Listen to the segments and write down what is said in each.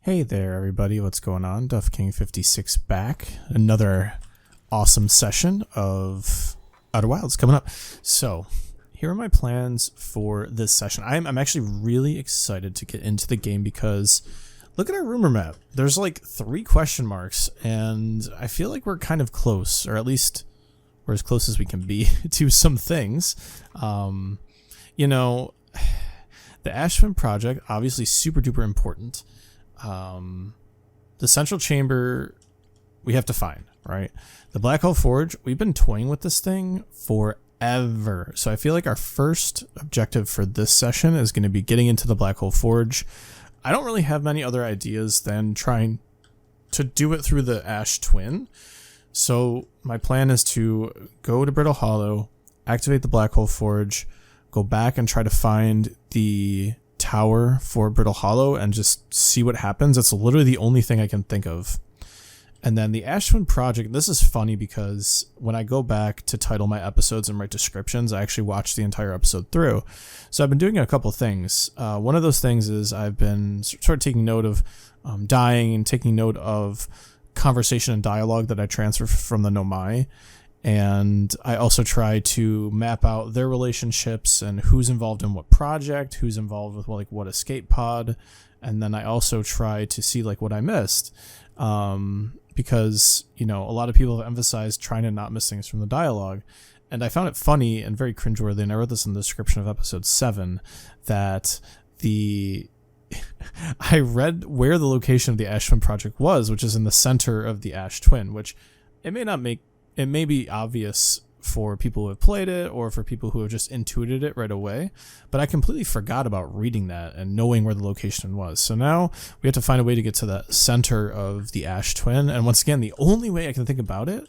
Hey there, everybody. What's going on? Duff King 56 back. Another awesome session of Outer Wilds coming up. So, here are my plans for this session. I'm actually really excited to get into the game because look at our rumor map. There's like 3 question marks, and I feel like we're kind of close, or at least we're as close as we can be to some things. You know, the Ashwin project, obviously super duper important. The central chamber we have to find, right? The black hole forge, we've been toying with this thing forever. So I feel like our first objective for this session is going to be getting into the black hole forge. I don't really have many other ideas than trying to do it through the ash twin. So my plan is to go to Brittle Hollow, activate the black hole forge, go back and try to find the tower for Brittle Hollow and just see what happens. That's literally the only thing I can think of. And then the Ashwin project, this is funny because when I go back to title my episodes and write descriptions, I actually watch the entire episode through. So I've been doing a couple things. One of those things is I've been sort of taking note of dying and taking note of conversation and dialogue that I transfer from the Nomai. And I also try to map out their relationships and who's involved in what project, who's involved with what escape pod. And then I also try to see what I missed. Because, you know, a lot of people have emphasized trying to not miss things from the dialogue. And I found it funny and very cringeworthy, and I wrote this in the description of episode 7, that I read where the location of the Ash Twin project was, which is in the center of the Ash Twin, which it may be obvious for people who have played it or for people who have just intuited it right away, but I completely forgot about reading that and knowing where the location was. So now we have to find a way to get to the center of the Ash Twin, and once again, the only way I can think about it,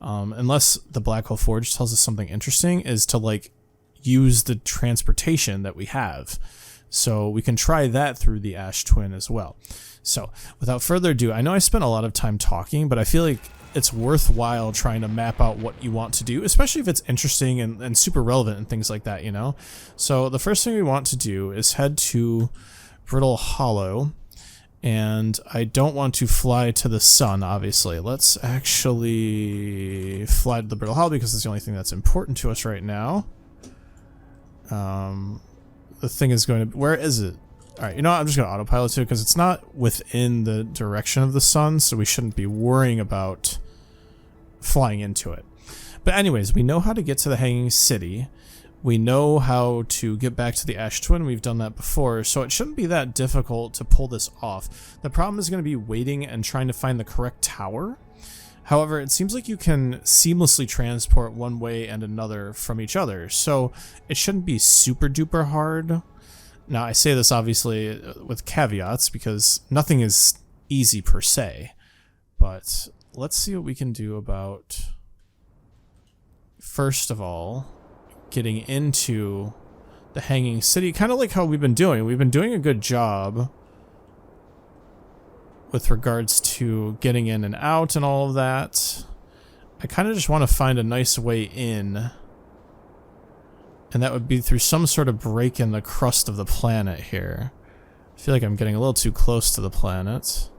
unless the Black Hole Forge tells us something interesting, is to use the transportation that we have. So we can try that through the Ash Twin as well. So without further ado, I know I spent a lot of time talking, but I feel like it's worthwhile trying to map out what you want to do, especially if it's interesting and super relevant and things like that, you know? So the first thing we want to do is head to Brittle Hollow, and I don't want to fly to the sun, obviously. Let's actually fly to the Brittle Hollow because it's the only thing that's important to us right now. The thing is going to... Where is it? Alright, you know what? I'm just going to autopilot to it because it's not within the direction of the sun, so we shouldn't be worrying about flying into it. But anyways, we know how to get to the Hanging City. We know how to get back to the Ash Twin. We've done that before, so it shouldn't be that difficult to pull this off. The problem is going to be waiting and trying to find the correct tower. However, it seems like you can seamlessly transport one way and another from each other, so it shouldn't be super duper hard. Now, I say this obviously with caveats because nothing is easy per se, but let's see what we can do about, first of all, getting into the Hanging City, kind of like how we've been doing. We've been doing a good job with regards to getting in and out and all of that. I kind of just want to find a nice way in. And that would be through some sort of break in the crust of the planet here. I feel like I'm getting a little too close to the planet.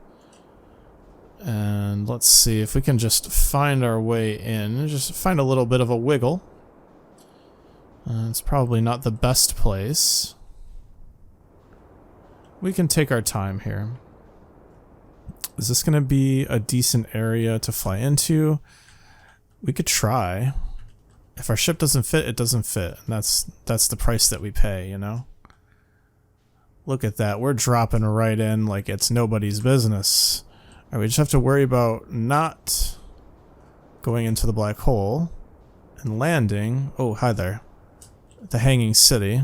And let's see if we can just find our way in. Just find a little bit of a wiggle. It's probably not the best place. We can take our time here. Is this going to be a decent area to fly into? We could try. If our ship doesn't fit, it doesn't fit. And that's the price that we pay, you know? Look at that. We're dropping right in like it's nobody's business. All right, we just have to worry about not going into the black hole and landing. Oh, hi there. The Hanging City.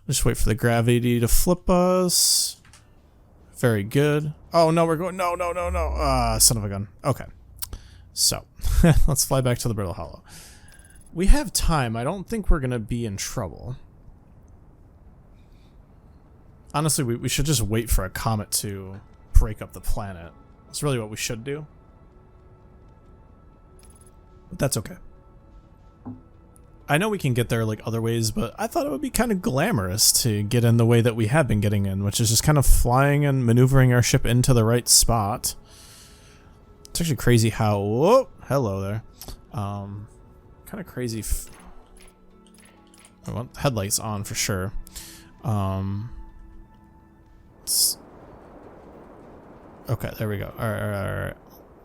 Just wait for the gravity to flip us. Very good. Oh, no, we're going... No. Son of a gun. Okay. So, let's fly back to the Brittle Hollow. We have time. I don't think we're going to be in trouble. Honestly, we should just wait for a comet to break up the planet. That's really what we should do. But that's okay. I know we can get there like other ways, but I thought it would be kind of glamorous to get in the way that we have been getting in, which is just kind of flying and maneuvering our ship into the right spot. It's actually crazy how... Whoa! Hello there. Kind of crazy... I want headlights on for sure. Okay, there we go. Alright.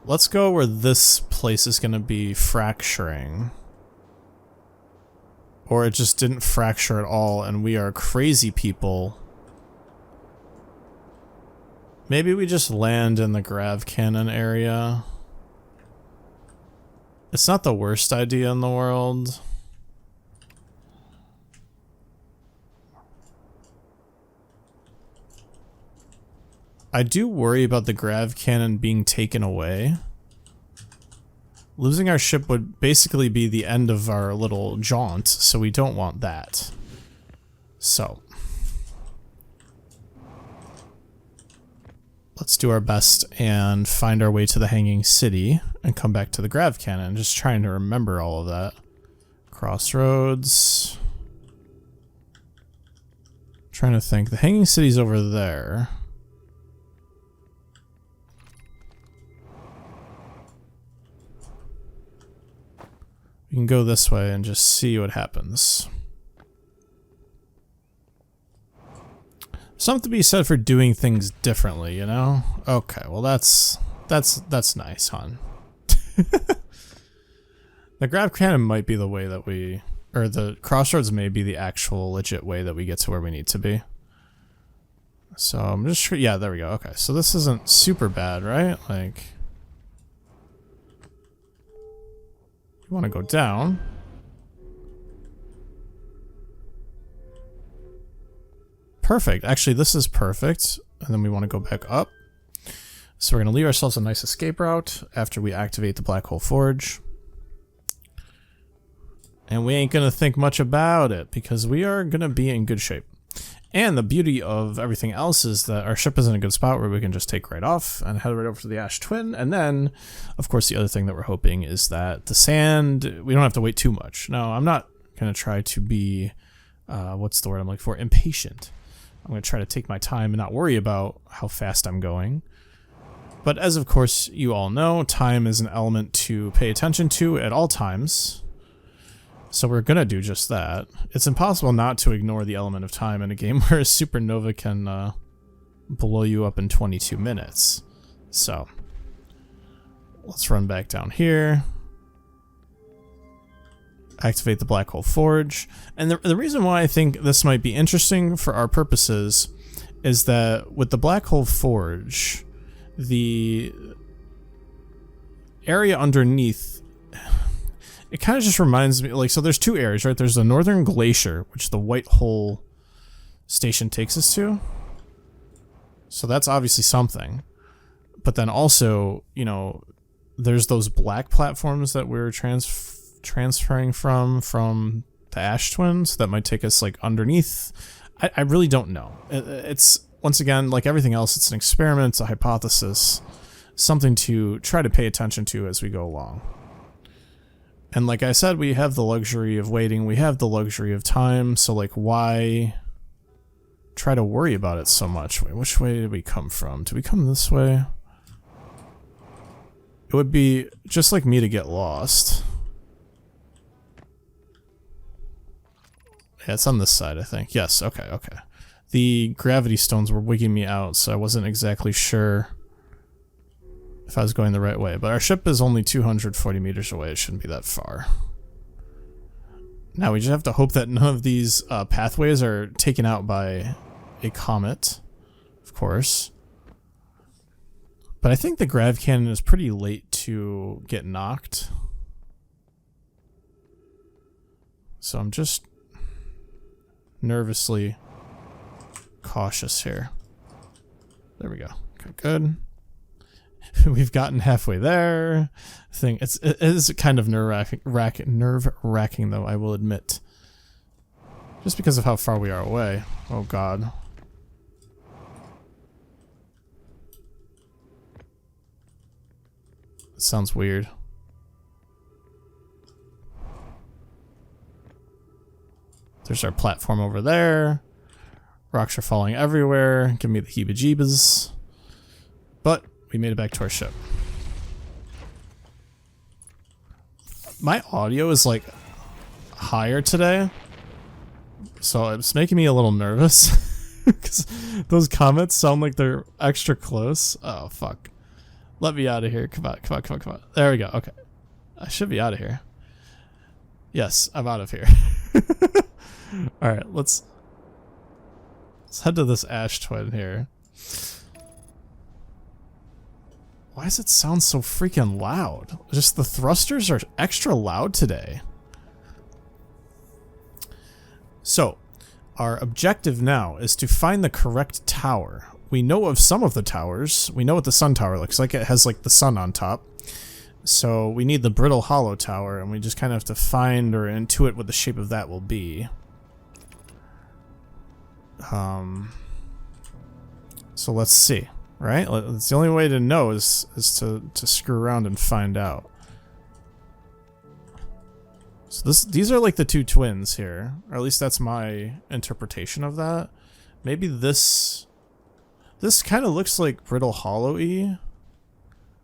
Let's go where this place is going to be fracturing. Or it just didn't fracture at all, and we are crazy people. Maybe we just land in the grav cannon area. It's not the worst idea in the world. I do worry about the grav cannon being taken away. Losing our ship would basically be the end of our little jaunt, so we don't want that. So, let's do our best and find our way to the hanging city and come back to the grav cannon. Just trying to remember all of that. Crossroads. Trying to think. The hanging city's over there. We can go this way and just see what happens. Something to be said for doing things differently, you know? Okay, well that's nice, hon. The grav cannon might be the way that we... Or the crossroads may be the actual legit way that we get to where we need to be. So I'm just... Yeah, there we go. Okay, so this isn't super bad, right? Like... You want to go down. Perfect. Actually, this is perfect. And then we want to go back up. So we're going to leave ourselves a nice escape route after we activate the Black Hole Forge. And we ain't going to think much about it because we are going to be in good shape. And the beauty of everything else is that our ship is in a good spot where we can just take right off and head right over to the Ash Twin. And then, of course, the other thing that we're hoping is that the sand, we don't have to wait too much. No, I'm not going to try to be, what's the word I'm looking for? Impatient. I'm going to try to take my time and not worry about how fast I'm going. But as, of course, you all know, time is an element to pay attention to at all times. So we're gonna do just that. It's impossible not to ignore the element of time in a game where a supernova can blow you up in 22 minutes. So let's run back down here. Activate the Black Hole Forge. And the reason why I think this might be interesting for our purposes is that with the Black Hole Forge, the area underneath, it kind of just reminds me, like, so there's two areas, right? There's the Northern Glacier, which the White Hole station takes us to. So that's obviously something. But then also, you know, there's those black platforms that we're transferring from the Ash Twins that might take us, like, underneath. I really don't know. It's, once again, like everything else, it's an experiment, it's a hypothesis, something to try to pay attention to as we go along. And like I said, we have the luxury of waiting, we have the luxury of time, so like why try to worry about it so much? Wait, which way did we come from? Did we come this way? It would be just like me to get lost. Yeah, it's on this side, I think. Yes, okay. The gravity stones were wigging me out, so I wasn't exactly sure if I was going the right way. But our ship is only 240 meters away. It shouldn't be that far. Now we just have to hope that none of these pathways are taken out by a comet, of course. But I think the grav cannon is pretty late to get knocked. So I'm just nervously cautious here. There we go. Okay, good. We've gotten halfway there. It is kind of nerve-wracking, though, I will admit. Just because of how far we are away. Oh, God. It sounds weird. There's our platform over there. Rocks are falling everywhere. Give me the heebie-jeebies. But we made it back to our ship. My audio is like higher today, so it's making me a little nervous because those comments sound like they're extra close. Oh fuck. Let me out of here. Come on, come on, come on, come on. There we go. Okay. I should be out of here. Yes, I'm out of here. Alright, let's head to this ash twin here. Why does it sound so freaking loud? Just the thrusters are extra loud today. So, our objective now is to find the correct tower. We know of some of the towers. We know what the sun tower looks like. It has like the sun on top. So we need the brittle hollow tower, and we just kind of have to find or intuit what the shape of that will be. So let's see. Right? It's the only way to know is to screw around and find out. So these are like the two twins here, or at least that's my interpretation of that. Maybe this kind of looks like brittle hollow-y.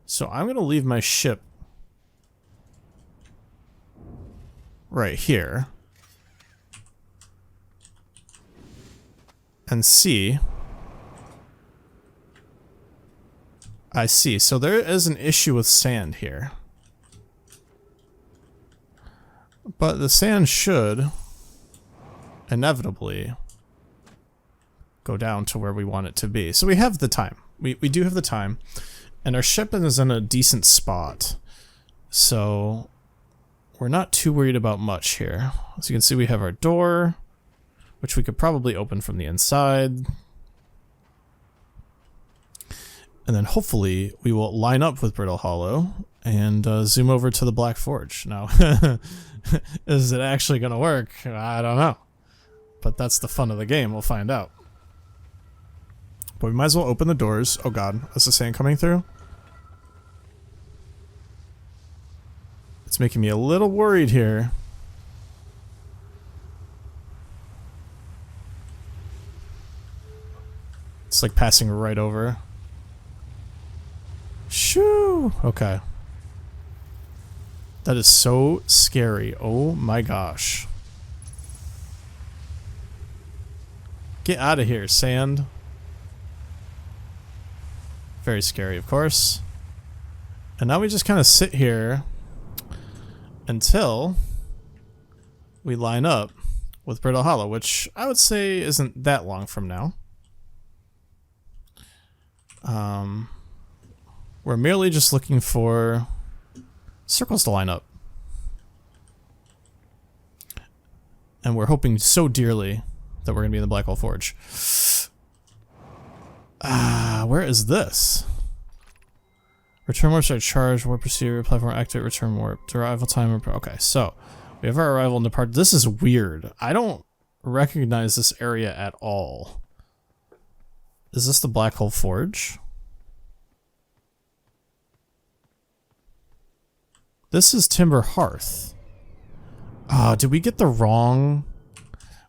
So I'm gonna leave my ship right here and see. I see. So there is an issue with sand here. But the sand should inevitably go down to where we want it to be. So we have the time. We do have the time. And our ship is in a decent spot. So we're not too worried about much here. As you can see, we have our door, which we could probably open from the inside. And then hopefully we will line up with Brittle Hollow and zoom over to the Black Forge. Now, is it actually going to work? I don't know. But that's the fun of the game. We'll find out. But we might as well open the doors. Oh god, is the sand coming through? It's making me a little worried here. It's like passing right over. Shoo! Okay. That is so scary. Oh my gosh. Get out of here, sand. Very scary, of course. And now we just kind of sit here until we line up with Brittle Hollow, which I would say isn't that long from now. We're merely just looking for circles to line up. And we're hoping so dearly that we're going to be in the Black Hole Forge. Where is this? Return warps are charged, warp procedure, platform activate, return warp, arrival time. Okay, so we have our arrival and depart. This is weird. I don't recognize this area at all. Is this the Black Hole Forge? This is Timber Hearth. Did we get the wrong?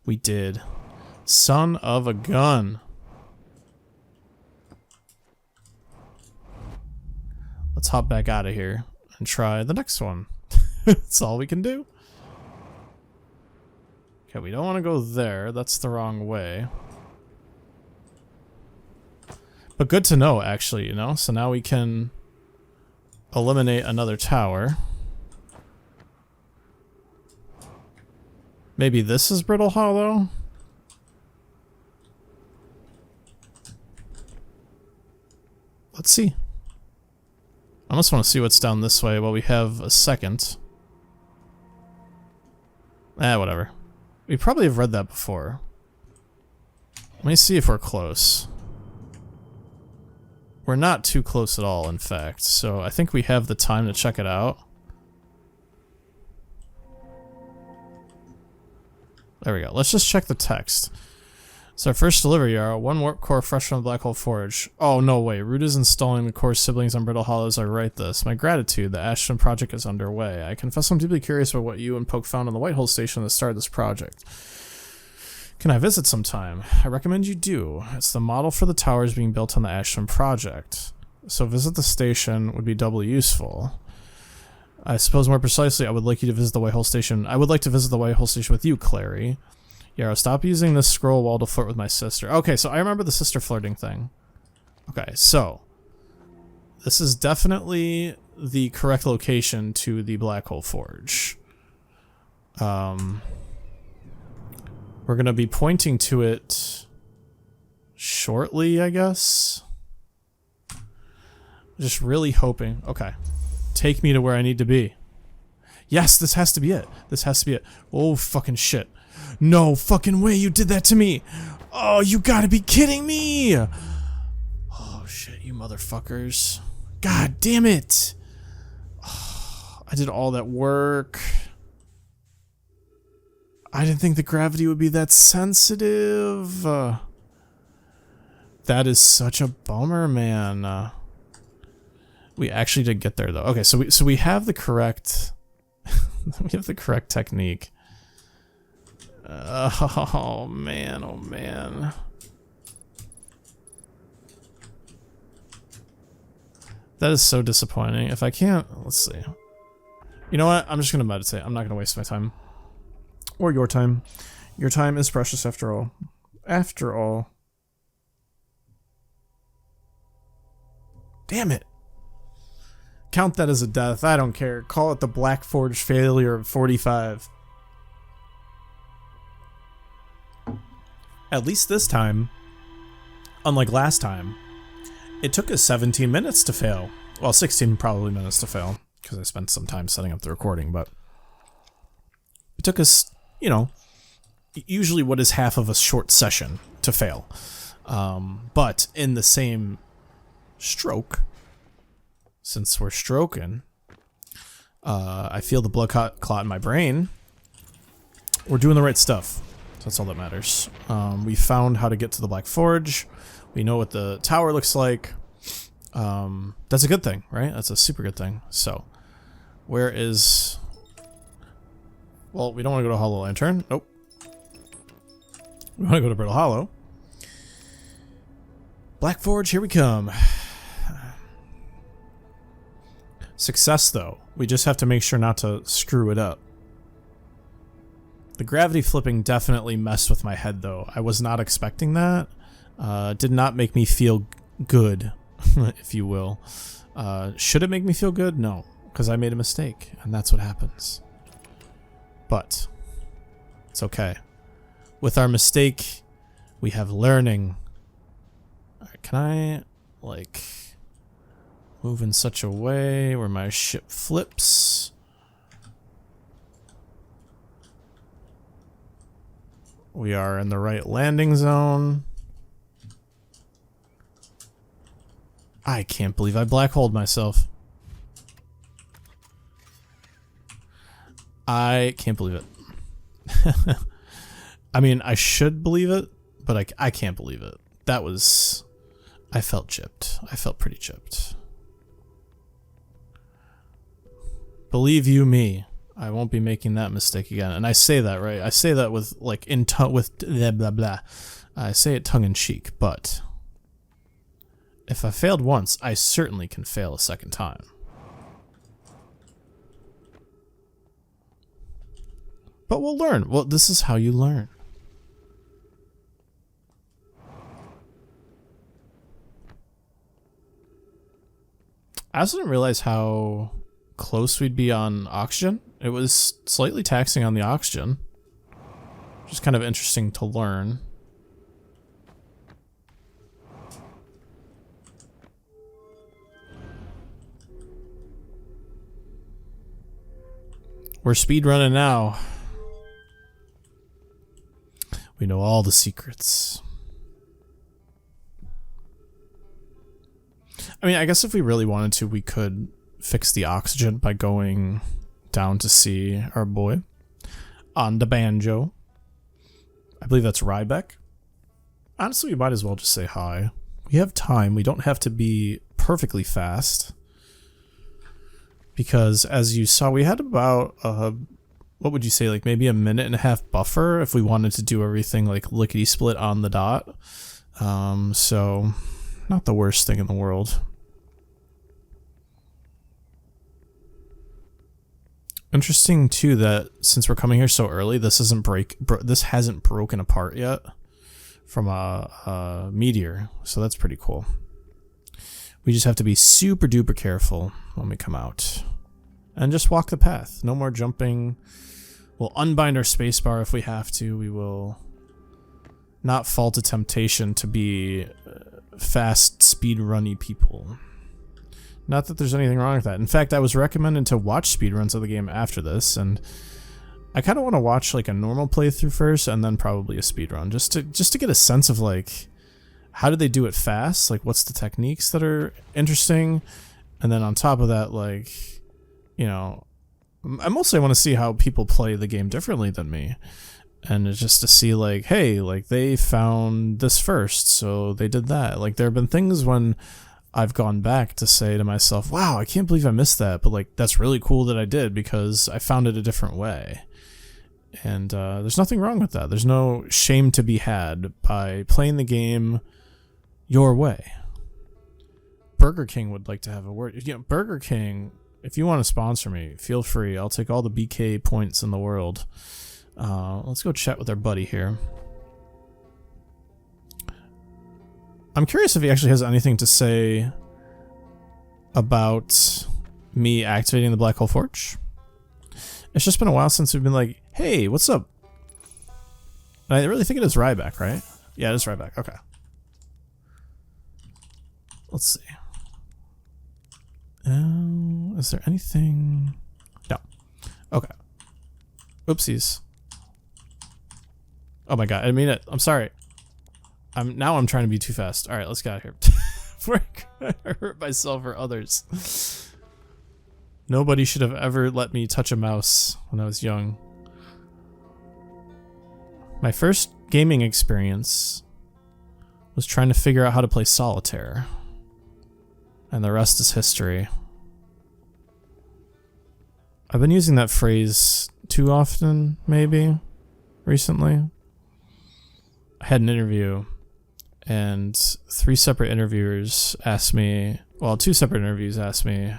We did. Son of a gun. Let's hop back out of here and try the next one. That's all we can do. Okay, we don't want to go there. That's the wrong way. But good to know, actually, you know? So now we can eliminate another tower. Maybe this is Brittle Hollow? Let's see. I almost want to see what's down this way while we have a second. Whatever. We probably have read that before. Let me see if we're close. We're not too close at all, in fact, so I think we have the time to check it out. There we go. Let's just check the text. So our first delivery are 1 warp core fresh from the Black Hole Forge. Oh, no way. Root is installing the core siblings on Brittle Hollow as I write this. My gratitude. The Ashton project is underway. I confess I'm deeply curious about what you and Poke found on the White Hole Station at the start of this project. Can I visit sometime? I recommend you do. It's the model for the towers being built on the Ashland project. So visit the station would be doubly useful. I suppose more precisely, I would like you to visit the Whitehall station. I would like to visit the Whitehall station with you, Clary. Yarrow, stop using this scroll wall to flirt with my sister. Okay, so I remember the sister flirting thing. Okay, so this is definitely the correct location to the Black Hole Forge. We're gonna be pointing to it shortly, I guess. Just really hoping. Okay. Take me to where I need to be. Yes, this has to be it. This has to be it. Oh, fucking shit. No fucking way you did that to me. Oh, you gotta be kidding me. Oh, shit, you motherfuckers. God damn it. Oh, I did all that work. I didn't think the gravity would be that sensitive. That is such a bummer, man. We actually did get there though. Okay, so we have the correct we have the correct technique. Oh man, oh man. That is so disappointing. If I can't, let's see. You know what? I'm just gonna meditate. I'm not gonna waste my time. Or your time. Your time is precious after all. After all. Damn it. Count that as a death. I don't care. Call it the Black Forge failure of 45. At least this time, unlike last time, it took us 17 minutes to fail. Well, 16 probably minutes to fail, because I spent some time setting up the recording, but it took us, you know, usually what is half of a short session to fail. But in the same stroke, since we're stroking, I feel the blood clot in my brain. We're doing the right stuff. So that's all that matters. We found how to get to the Black Forge. We know what the tower looks like. That's a good thing, right? That's a super good thing. So, where is... Well, we don't want to go to Hollow Lantern. Nope. We want to go to Brittle Hollow. Black Forge, here we come. Success, though. We just have to make sure not to screw it up. The gravity flipping definitely messed with my head, though. I was not expecting that. Did not make me feel good, if you will. Should it make me feel good? No, because I made a mistake, and that's what happens. But it's okay. With our mistake, we have learning. All right, can I, like... move in such a way where my ship flips? We are in the right landing zone. I can't believe I black holed myself. I can't believe it. I mean, I should believe it, but I can't believe it. That was... I felt chipped. I felt pretty chipped. Believe you me, I won't be making that mistake again. And I say that, right? I say that with, like, with blah, blah, blah. I say it tongue-in-cheek, but if I failed once, I certainly can fail a second time. But we'll learn. Well, this is how you learn. I also didn't realize how close we'd be on oxygen. It was slightly taxing on the oxygen, which is kind of interesting to learn. We're speedrunning now. We know all the secrets. I mean, I guess if we really wanted to, we could fix the oxygen by going down to see our boy on the banjo. I believe that's Rybeck. Honestly, we might as well just say hi. We have time. We don't have to be perfectly fast. Because, as you saw, we had about a what would you say, like maybe a minute and a half buffer if we wanted to do everything like lickety split on the dot. So not the worst thing in the world. Interesting too that since we're coming here so early, this hasn't broken apart yet from a meteor, so that's pretty cool. We just have to be super duper careful when we come out. And just walk the path. No more jumping. We'll unbind our spacebar if we have to. We will not fall to temptation to be fast, speed-runny people. Not that there's anything wrong with that. In fact, I was recommended to watch speedruns of the game after this, and I kind of want to watch like a normal playthrough first, and then probably a speedrun, just to get a sense of like, how do they do it fast? Like, what's the techniques that are interesting? And then on top of that, like, you know, I mostly want to see how people play the game differently than me. And it's just to see like, hey, like they found this first, so they did that. Like there have been things when I've gone back to say to myself, wow, I can't believe I missed that. But like, that's really cool that I did because I found it a different way. And there's nothing wrong with that. There's no shame to be had by playing the game your way. Burger King would like to have a word. You know, Burger King, if you want to sponsor me, feel free. I'll take all the BK points in the world. Let's go chat with our buddy here. I'm curious if he actually has anything to say about me activating the Black Hole Forge. It's just been a while since we've been like, hey, what's up? And I really think it is Ryback, right? Yeah, it is Ryback. Okay. Let's see. Is there anything? No. Okay. Oopsies. Oh my god, I mean it. I'm sorry. Now I'm trying to be too fast. Alright, let's get out of here. Before I hurt myself or others. Nobody should have ever let me touch a mouse when I was young. My first gaming experience was trying to figure out how to play solitaire. And the rest is history. I've been using that phrase too often, maybe, recently. I had an interview, and 3 separate interviewers asked me, well, 2 separate interviews asked me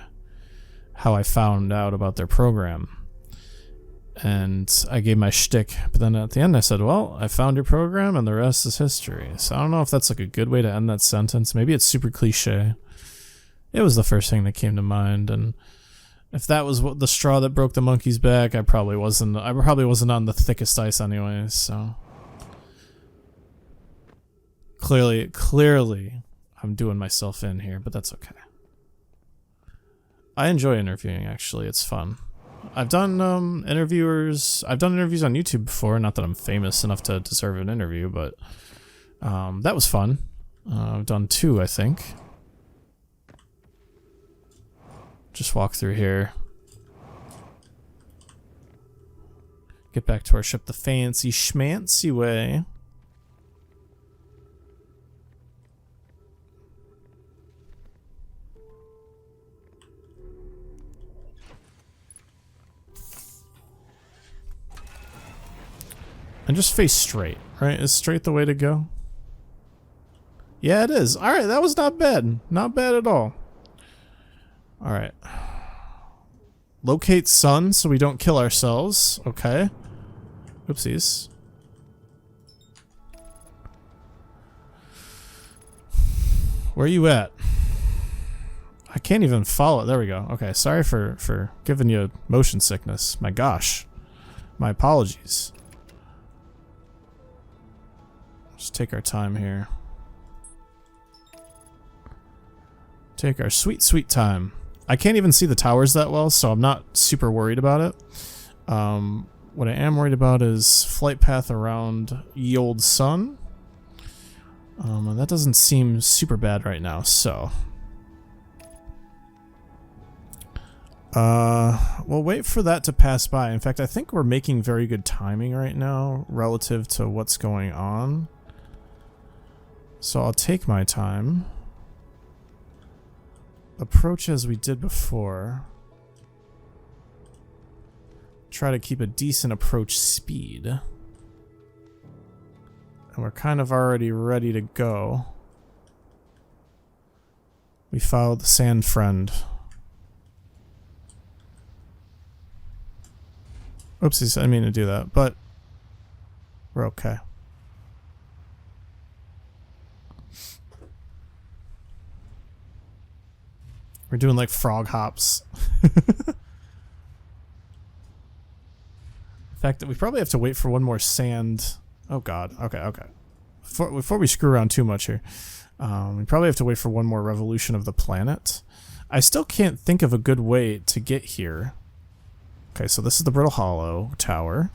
how I found out about their program. And I gave my shtick, but then at the end I said, well, I found your program and the rest is history. So I don't know if that's like a good way to end that sentence. Maybe it's super cliche. It was the first thing that came to mind, and if that was what the straw that broke the monkey's back, I probably wasn't on the thickest ice anyway, so. Clearly, I'm doing myself in here, but that's okay. I enjoy interviewing, actually. It's fun. I've done interviews on YouTube before. Not that I'm famous enough to deserve an interview, but that was fun. I've done 2, I think. Just walk through here. Get back to our ship the fancy schmancy way. And just face straight, right? Is straight the way to go? Yeah, it is. Alright, that was not bad. Not bad at all. Alright. Locate sun so we don't kill ourselves. Okay. Oopsies. Where are you at? I can't even follow. There we go. Okay, sorry for giving you motion sickness. My gosh. My apologies. Just take our time here. Take our sweet, sweet time. I can't even see the towers that well, so I'm not super worried about it. What I am worried about is flight path around ye old sun. And that doesn't seem super bad right now, so. We'll wait for that to pass by. In fact, I think we're making very good timing right now relative to what's going on. So I'll take my time. Approach as we did before. try to keep a decent approach speed. And we're kind of already ready to go. We followed the sand friend. Oopsies, I didn't mean to do that, but we're okay. We're doing like frog hops. The fact that we probably have to wait for one more sand. Oh god, okay. Before we screw around too much here, we probably have to wait for one more revolution of the planet. I still can't think of a good way to get here. Okay, so this is the Brittle Hollow Tower.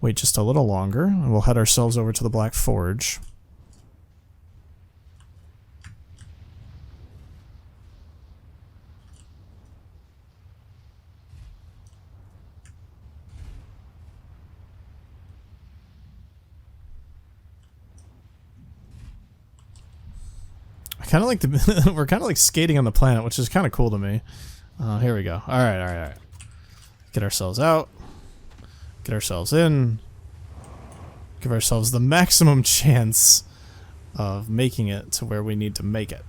Wait just a little longer, and we'll head ourselves over to the Black Forge. I kind of like the we're kind of like skating on the planet, which is kind of cool to me. Here we go. All right. Get ourselves out. Get ourselves in. Give ourselves the maximum chance of making it to where we need to make it.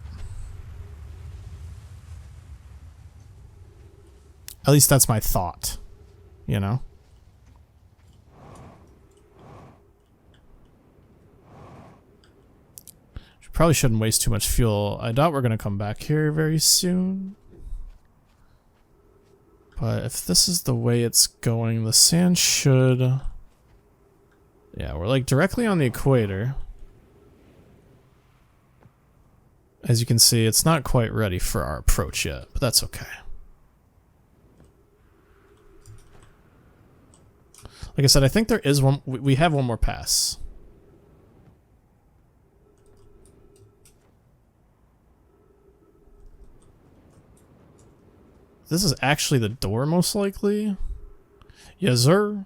At least that's my thought, you know? Probably shouldn't waste too much fuel. I doubt we're going to come back here very soon. But if this is the way it's going, the sand should... Yeah, we're like directly on the equator. As you can see, it's not quite ready for our approach yet, but that's okay. Like I said, I think there is one... We have one more pass. This is actually the door, most likely. Yes, sir.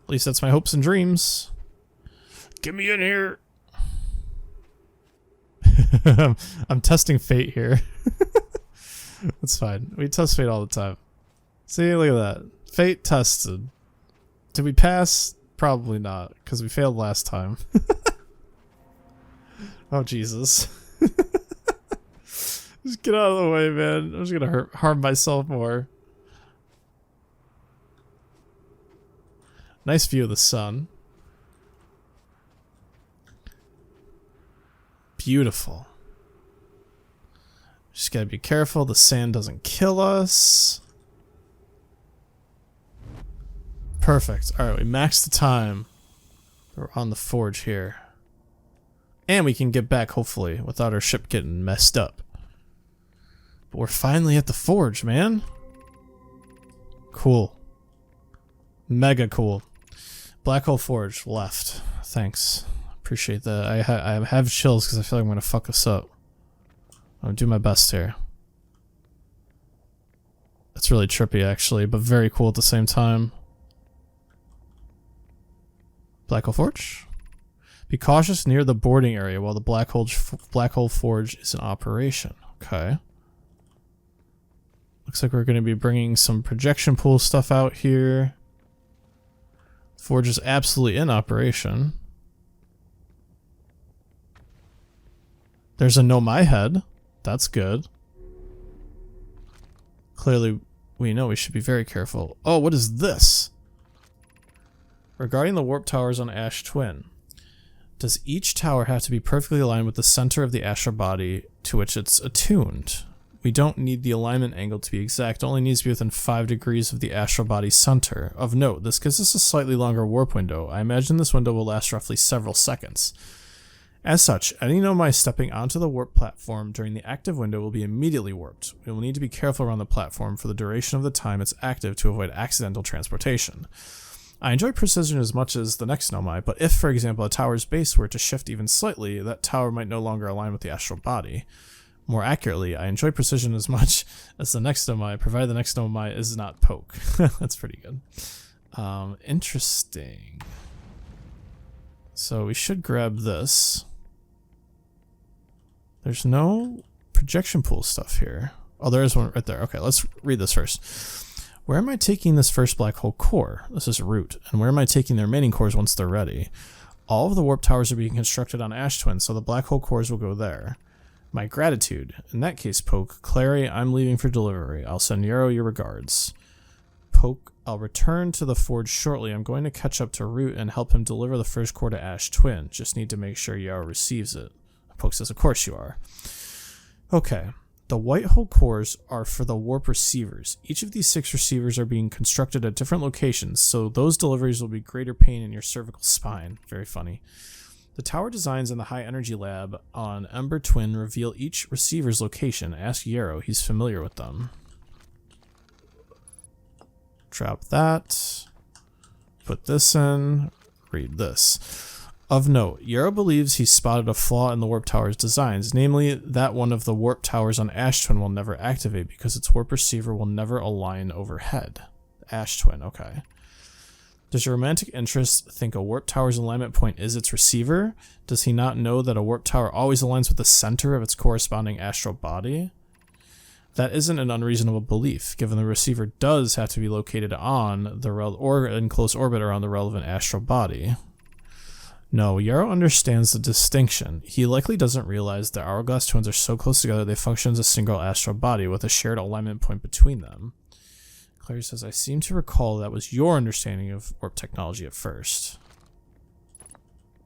At least that's my hopes and dreams. Get me in here. I'm testing fate here. That's fine. We test fate all the time. See, look at that. Fate tested. Did we pass? Probably not, because we failed last time. Oh, Jesus. Just get out of the way, man. I'm just gonna harm myself more. Nice view of the sun. Beautiful. Just gotta be careful the sand doesn't kill us. Perfect. Alright, we maxed the time. We're on the forge here. And we can get back, hopefully, without our ship getting messed up. But we're finally at the forge, man. Cool. Mega cool. Black hole forge, left. Thanks. Appreciate that. I have chills because I feel like I'm going to fuck us up. I'll do my best here. It's really trippy, actually, but very cool at the same time. Black hole forge? Be cautious near the boarding area while the black hole forge is in operation. Okay. Looks like we're going to be bringing some projection pool stuff out here. Forge is absolutely in operation. There's a Nomai head. That's good. Clearly, we know we should be very careful. Oh, what is this? Regarding the warp towers on Ash Twin. Does each tower have to be perfectly aligned with the center of the astral body to which it's attuned? We don't need the alignment angle to be exact, it only needs to be within 5 degrees of the astral body's center. Of note, this gives us a slightly longer warp window. I imagine this window will last roughly several seconds. As such, any Nomai stepping onto the warp platform during the active window will be immediately warped. We will need to be careful around the platform for the duration of the time it's active to avoid accidental transportation. I enjoy precision as much as the next Nomai, but if, for example, a tower's base were to shift even slightly, that tower might no longer align with the astral body. More accurately, I enjoy precision as much as the next Nomai, provided the next Nomai is not poke. That's pretty good. Interesting. So we should grab this. There's no projection pool stuff here. Oh, there is one right there. Okay, let's read this first. Where am I taking this first black hole core? This is root. And where am I taking the remaining cores once they're ready? All of the warp towers are being constructed on Ash Twin, so the black hole cores will go there. My gratitude. In that case, Poke. Clary, I'm leaving for delivery. I'll send Yarrow your regards. Poke, I'll return to the forge shortly. I'm going to catch up to Root and help him deliver the first core to Ash Twin. Just need to make sure Yarrow receives it. Poke says, of course you are. Okay. The white hole cores are for the warp receivers. Each of these 6 receivers are being constructed at different locations, so those deliveries will be greater pain in your cervical spine. Very funny. The tower designs in the high energy lab on Ember Twin reveal each receiver's location. Ask Yarrow, he's familiar with them. Drop that. Put this in. Read this. Of note, Yarrow believes he spotted a flaw in the warp tower's designs, namely that one of the warp towers on Ash Twin will never activate because its warp receiver will never align overhead. Ash Twin, okay. Does your romantic interest think a warp tower's alignment point is its receiver? Does he not know that a warp tower always aligns with the center of its corresponding astral body? That isn't an unreasonable belief, given the receiver does have to be located on the or in close orbit around the relevant astral body. No, Yarrow understands the distinction. He likely doesn't realize that hourglass twins are so close together they function as a single astral body with a shared alignment point between them. Clary says, I seem to recall that was your understanding of warp technology at first.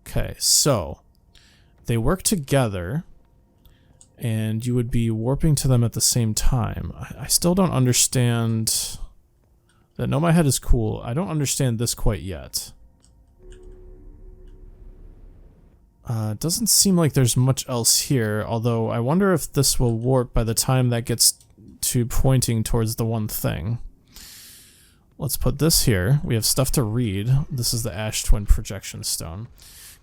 Okay, so they work together and you would be warping to them at the same time. I still don't understand that. No, my head is cool. I don't understand this quite yet. It doesn't seem like there's much else here, although I wonder if this will warp by the time that gets to pointing towards the one thing. Let's put this here. We have stuff to read. This is the Ash Twin projection stone.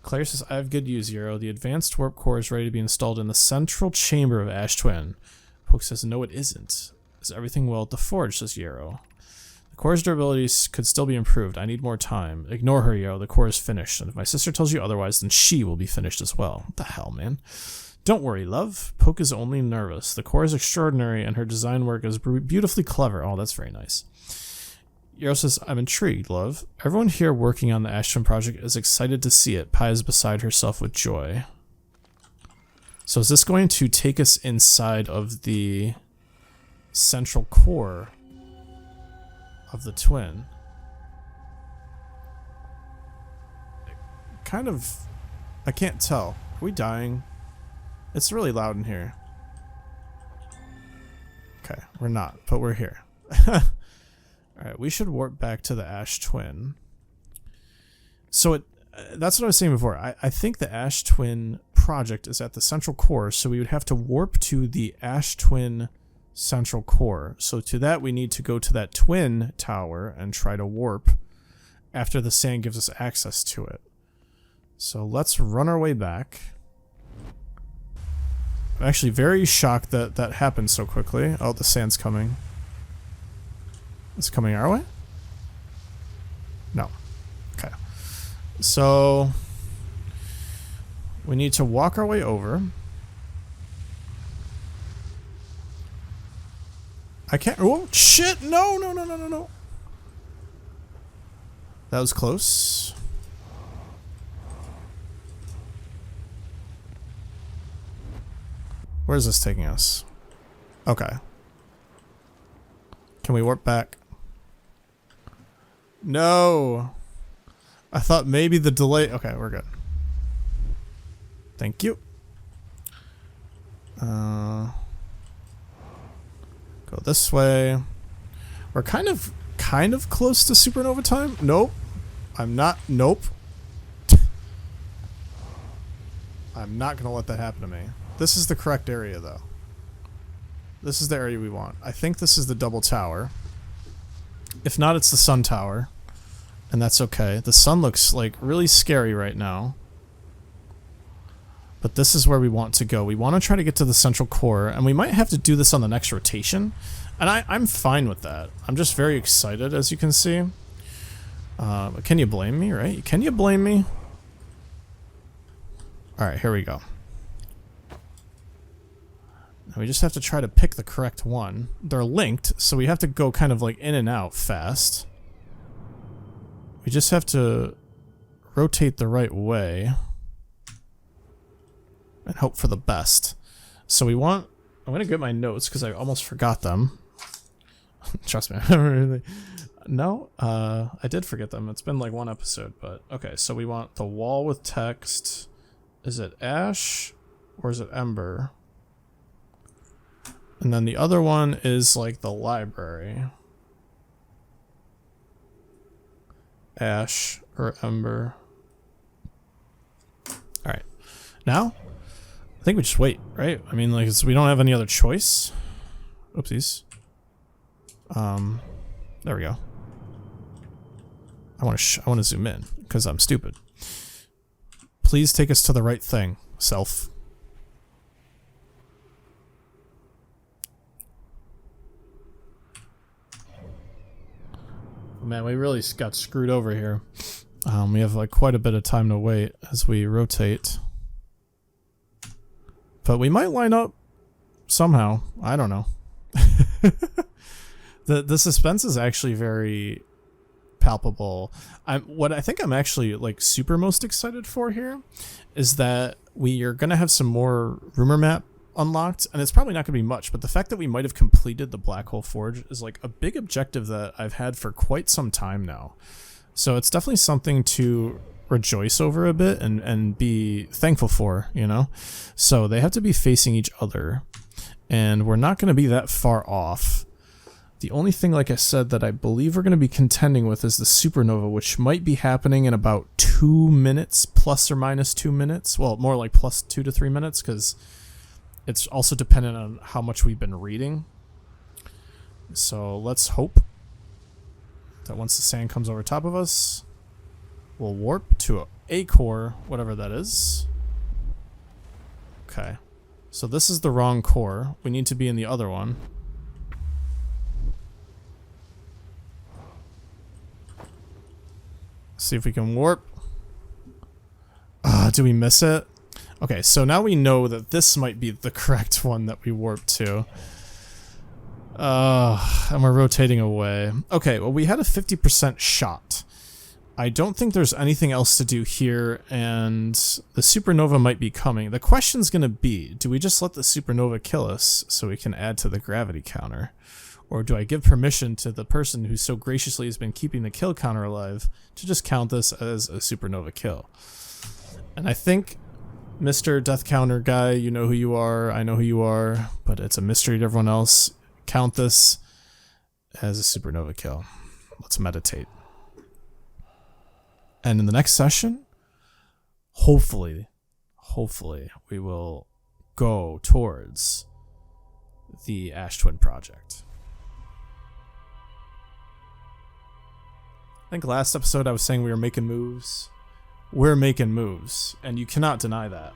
Claire says, I have good news, Yarrow. The advanced warp core is ready to be installed in the central chamber of Ash Twin. Poke says, no it isn't. Is everything well at the forge, says Yarrow. The core's durability could still be improved. I need more time. Ignore her, Yarrow. The core is finished. And if my sister tells you otherwise, then she will be finished as well. What the hell, man? Don't worry, love. Poke is only nervous. The core is extraordinary, and her design work is beautifully clever. Oh, that's very nice. Yarrow says, I'm intrigued, love. Everyone here working on the Ash Twin project is excited to see it. Pi is beside herself with joy. So is this going to take us inside of the central core of the twin? Kind of, I can't tell. Are we dying? It's really loud in here. Okay, we're not, but we're here. Alright, we should warp back to the Ash Twin. So that's what I was saying before. I think the Ash Twin project is at the central core, so we would have to warp to the Ash Twin central core. So to that, we need to go to that twin tower and try to warp after the sand gives us access to it. So let's run our way back. I'm actually very shocked that that happened so quickly. Oh, the sand's coming. It's coming our way? No. Okay. So we need to walk our way over. I can't. Oh, shit. No, no, no, no, no, no. That was close. Where is this taking us? Okay. Can we warp back? No. I thought maybe the delay. Okay, we're good. Thank you. Go this way. We're kind of close to supernova time. Nope. I'm not. Nope. I'm not gonna let that happen to me. This is the correct area, though. This is the area we want. I think this is the double tower. If not, it's the sun tower. And that's okay. The sun looks like really scary right now. But this is where we want to go. We want to try to get to the central core, and we might have to do this on the next rotation. And I'm fine with that. I'm just very excited, as you can see. Can you blame me, right? Can you blame me? Alright, here we go. We just have to try to pick the correct one. They're linked, so we have to go kind of like in and out fast. We just have to rotate the right way and hope for the best. So we want... I'm going to get my notes because I almost forgot them. Trust me. No, I did forget them. It's been like one episode, but okay. So we want the wall with text. Is it ash or is it ember? And then the other one is like the library. Ash or ember. All right. Now, I think we just wait, right? I mean, like, we don't have any other choice. Oopsies. There we go. I want to zoom in because I'm stupid. Please take us to the right thing, self. Man, we really got screwed over here. We have like quite a bit of time to wait as we rotate. But we might line up somehow. I don't know. The suspense is actually very palpable. What I think I'm actually like super most excited for here is that we are gonna have some more rumor map unlocked, and it's probably not gonna be much, but the fact that we might have completed the Black Hole Forge is like a big objective that I've had for quite some time now. So it's definitely something to rejoice over a bit and be thankful for, you know? So they have to be facing each other, and we're not gonna be that far off. The only thing, like I said, that I believe we're going to be contending with is the supernova, which might be happening in about 2 minutes, plus or minus 2 minutes. Well, more like plus 2 to 3 minutes, because it's also dependent on how much we've been reading. So let's hope that once the sand comes over top of us, we'll warp to a core, whatever that is. Okay. So this is the wrong core. We need to be in the other one. See if we can warp. Do we miss it? Okay, so now we know that this might be the correct one that we warped to. And we're rotating away. Okay, well, we had a 50% shot. I don't think there's anything else to do here, and the supernova might be coming. The question's gonna be, do we just let the supernova kill us so we can add to the gravity counter? Or do I give permission to the person who so graciously has been keeping the kill counter alive to just count this as a supernova kill? And I think, Mr. Death Counter guy, you know who you are, I know who you are, but it's a mystery to everyone else. Count this as a supernova kill. Let's meditate. And in the next session, hopefully, we will go towards the Ash Twin Project. I think last episode I was saying we were making moves. We're making moves, and you cannot deny that.